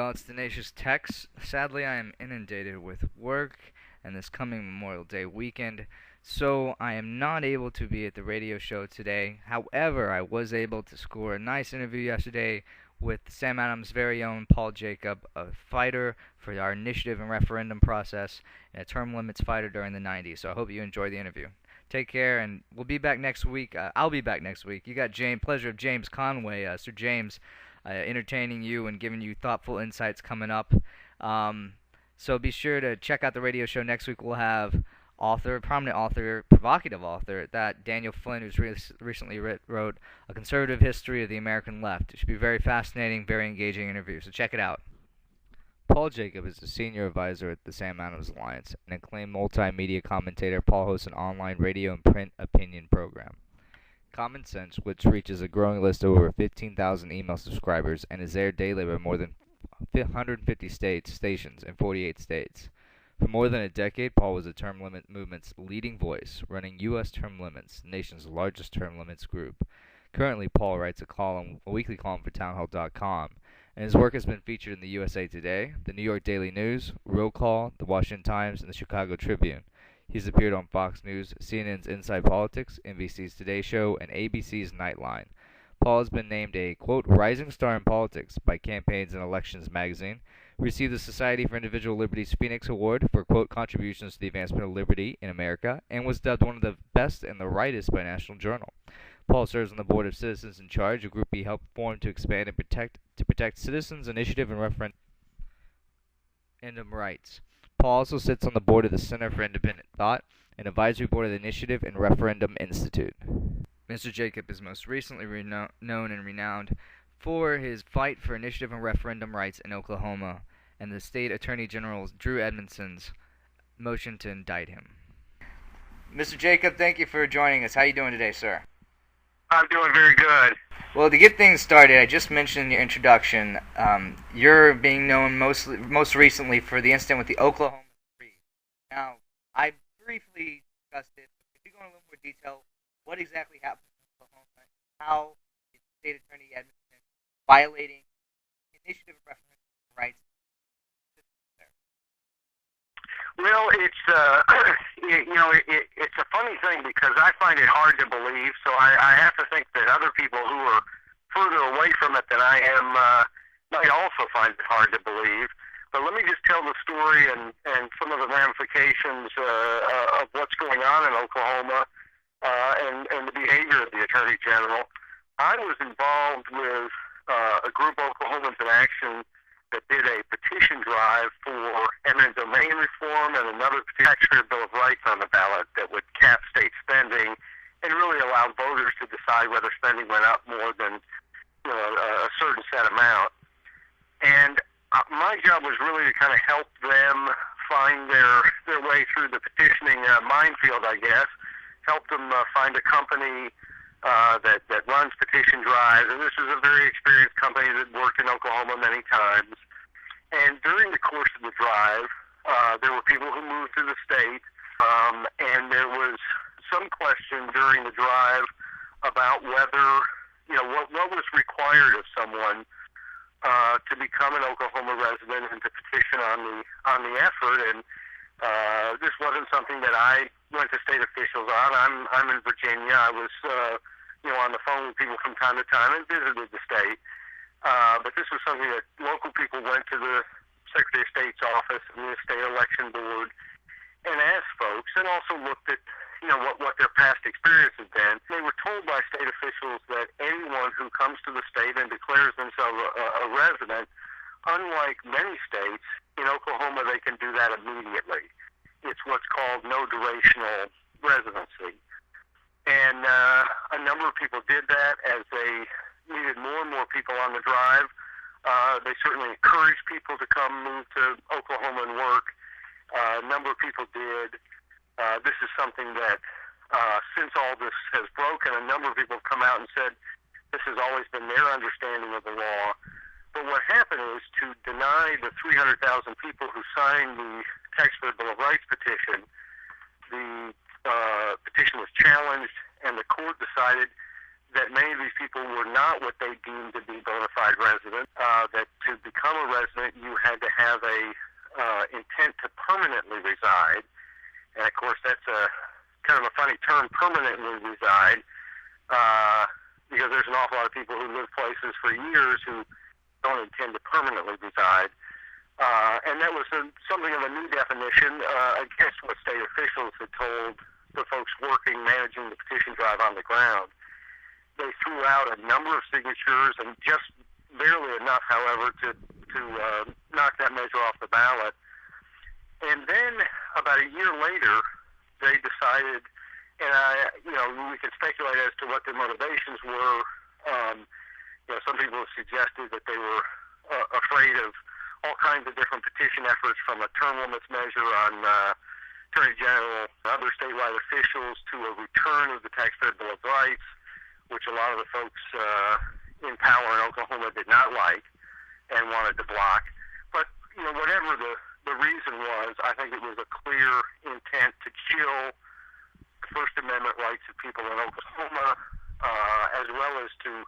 y'all, it's Tenacious Tex. Sadly, I am inundated with work and this coming Memorial Day weekend, so I am not able to be at the radio show today. However, I was able to score a nice interview yesterday with Sam Adams' very own Paul Jacob, a fighter for our initiative and referendum process, and a term limits fighter during the 90s. So I hope you enjoy the interview. Take care, and we'll be back next week. I'll be back next week. You got pleasure of James Conway, Sir James, entertaining you and giving you thoughtful insights coming up. So be sure to check out the radio show next week. We'll have prominent author, provocative author, that Daniel Flynn, who's recently wrote A Conservative History of the American Left. It should be a very fascinating, very engaging interview, so check it out. Paul Jacob is a senior advisor at the Sam Adams Alliance, an acclaimed multimedia commentator. Paul hosts an online radio and print opinion program, Common Sense, which reaches a growing list of over 15,000 email subscribers and is aired daily by more than 150 stations in 48 states. For more than a decade, Paul was the term limit movement's leading voice, running U.S. Term Limits, the nation's largest term limits group. Currently, Paul writes a weekly column for townhall.com, and his work has been featured in the USA Today, the New York Daily News, Roll Call, the Washington Times, and the Chicago Tribune. He's appeared on Fox News, CNN's Inside Politics, NBC's Today Show, and ABC's Nightline. Paul has been named a, quote, rising star in politics by Campaigns and Elections magazine, received the Society for Individual Liberty's Phoenix Award for, quote, contributions to the advancement of liberty in America, and was dubbed one of the best and the rightest by National Journal. Paul serves on the board of Citizens in Charge, a group he helped form to expand and protect citizens' initiative and referendum rights. Paul also sits on the board of the Center for Independent Thought, an advisory board of the Initiative and Referendum Institute. Mr. Jacob is most recently known and renowned for his fight for initiative and referendum rights in Oklahoma and the state attorney general Drew Edmondson's motion to indict him. Mr. Jacob, thank you for joining us. How are you doing today, sir? I'm doing very good. Well, to get things started, I just mentioned in your introduction, you're being known most recently for the incident with the Oklahoma freeze. Now, I briefly discussed it. If you go into a little more detail, what exactly happened in Oklahoma, how the state attorney Edmondson violating initiative and referendum rights. Well, it's it's a funny thing because I find it hard to believe. So I have to think that other people who are further away from it than I am might also find it hard to believe. But let me just tell the story and some of the ramifications of what's going on in Oklahoma and the behavior of the Attorney General. I was involved with a group, Oklahomans in Action, that did a petition drive for eminent domain reform and another taxpayer bill of rights on the ballot that would cap state spending and really allow voters to decide whether spending went up more than a certain set amount. And my job was really to kind of help them find their way through the petitioning minefield, I guess. Help them find a company that runs petition drives, and this is a very experienced company that worked in Oklahoma many times. And during the course of the drive, there were people who moved to the state, and there was some question during the drive about whether, what was required of someone to become an Oklahoma resident and to petition on the effort. And this wasn't something that I went to state officials on. I'm in Virginia. I was on the phone with people from time to time and visited the state. But this was something that local people went to the Secretary of State's office and the state election board and asked folks, and also looked at what their past experience had been. They were told by state officials that anyone who comes to the state and declares themselves a resident, unlike many states, in Oklahoma they can do that immediately. It's what's called no durational residency. And a number of people did that as they needed more and more people on the drive. They certainly encouraged people to come move to Oklahoma and work. A number of people did. This is something that, since all this has broken, a number of people have come out and said this has always been their understanding of the law. But what happened is, to deny the 300,000 people who signed the Taxpayer Bill of Rights petition, the petition was challenged, and the court decided that many of these people were not what they deemed to be bona fide residents, that to become a resident you had to have a intent to permanently reside. And of course that's a kind of a funny term, permanently reside, because there's an awful lot of people who live places for years who don't intend to permanently reside. And that was something of a new definition against what state officials had told the folks managing the petition drive on the ground. They threw out a number of signatures, and just barely enough, however, to knock that measure off the ballot. And then about a year later, they decided, and we can speculate as to what their motivations were. Some people have suggested that they were afraid of all kinds of different petition efforts, from a term limits measure on Attorney General and other statewide officials to a return of the Taxpayer Bill of Rights, which a lot of the folks in power in Oklahoma did not like and wanted to block. But whatever the reason was, I think it was a clear intent to chill the First Amendment rights of people in Oklahoma, as well as to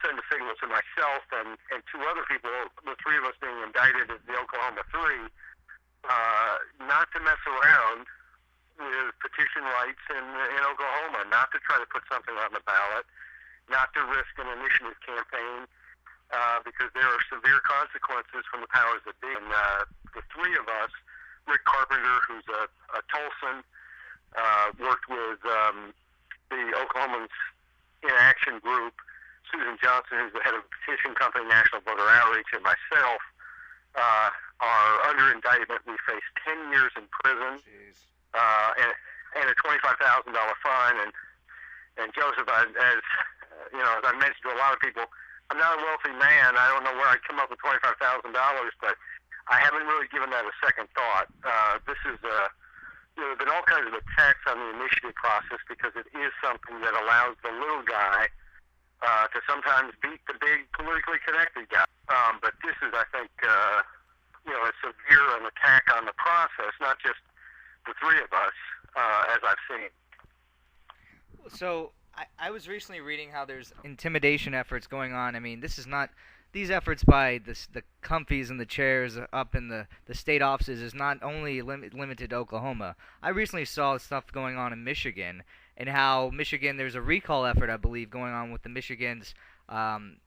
send a signal to myself and two other people, the three of us being indicted as the Oklahoma Three, not to mess around with petition rights in Oklahoma, not to try to put something on the ballot, not to risk an initiative campaign, because there are severe consequences from the powers that be. And the three of us, Rick Carpenter, who's a Tulsan, worked with the Oklahomans in Action Group, Susan Johnson, who's the head of the petition company, National Voter Outreach, and myself are under indictment. We face 10 years in prison and a $25,000 fine. And Joseph, as I mentioned to a lot of people, I'm not a wealthy man. I don't know where I'd come up with $25,000, but I haven't really given that a second thought. This is there have been all kinds of attacks on the initiative process because it is something that allows the little guy to sometimes beat the big politically connected guy. But this is, I think, a severe an attack on the process, not just the three of us, as I've seen. So I was recently reading how there's intimidation efforts going on. I mean, this is not these efforts by the comfies and the chairs up in the state offices is not only limited to Oklahoma. I recently saw stuff going on in Michigan, and how Michigan, there's a recall effort, I believe, going on with the Michigan's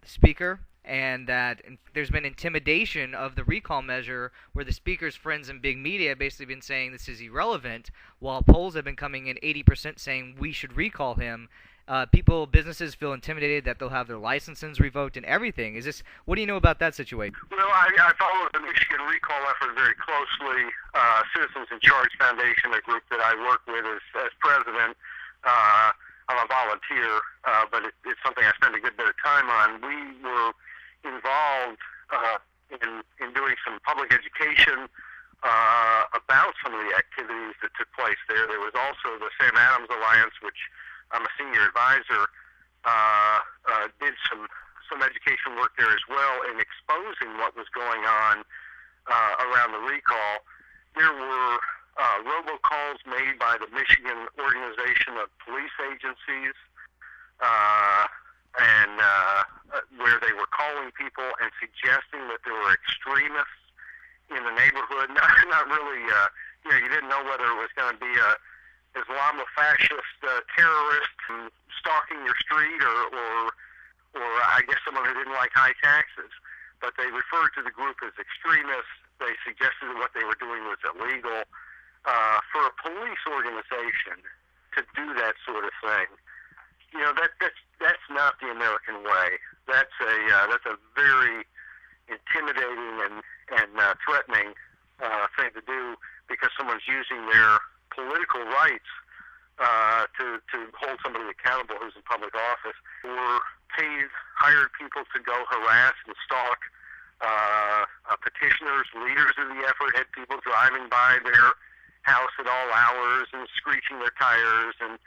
speaker, and that there's been intimidation of the recall measure where the speaker's friends in big media have basically been saying this is irrelevant, while polls have been coming in 80% saying we should recall him. Businesses feel intimidated that they'll have their licenses revoked and everything. What do you know about that situation? Well, I follow the Michigan recall effort very closely. Citizens in Charge Foundation, a group that I work with as president. I'm a volunteer, but it's something I spend a good bit of time on. We were involved in doing some public education about some of the activities that took place there. There was also the Sam Adams Alliance, which I'm a senior advisor, did some education work there as well in exposing what was going on around the recall. There were robocalls made by the Michigan Organization of Police Agencies, and where they were calling people and suggesting that there were extremists in the neighborhood. Not really, you didn't know whether it was going to be a Islamofascist terrorist stalking your street, or I guess someone who didn't like high taxes. But they referred to the group as extremists. They suggested that what they were doing was illegal. For a police organization to do that sort of thing, that's not the American way. That's a very intimidating and threatening thing to do, because someone's using their political rights to hold somebody accountable who's in public office. Or hired people to go harass and stalk petitioners, leaders of the effort, had people driving by their house at all hours and screeching their tires and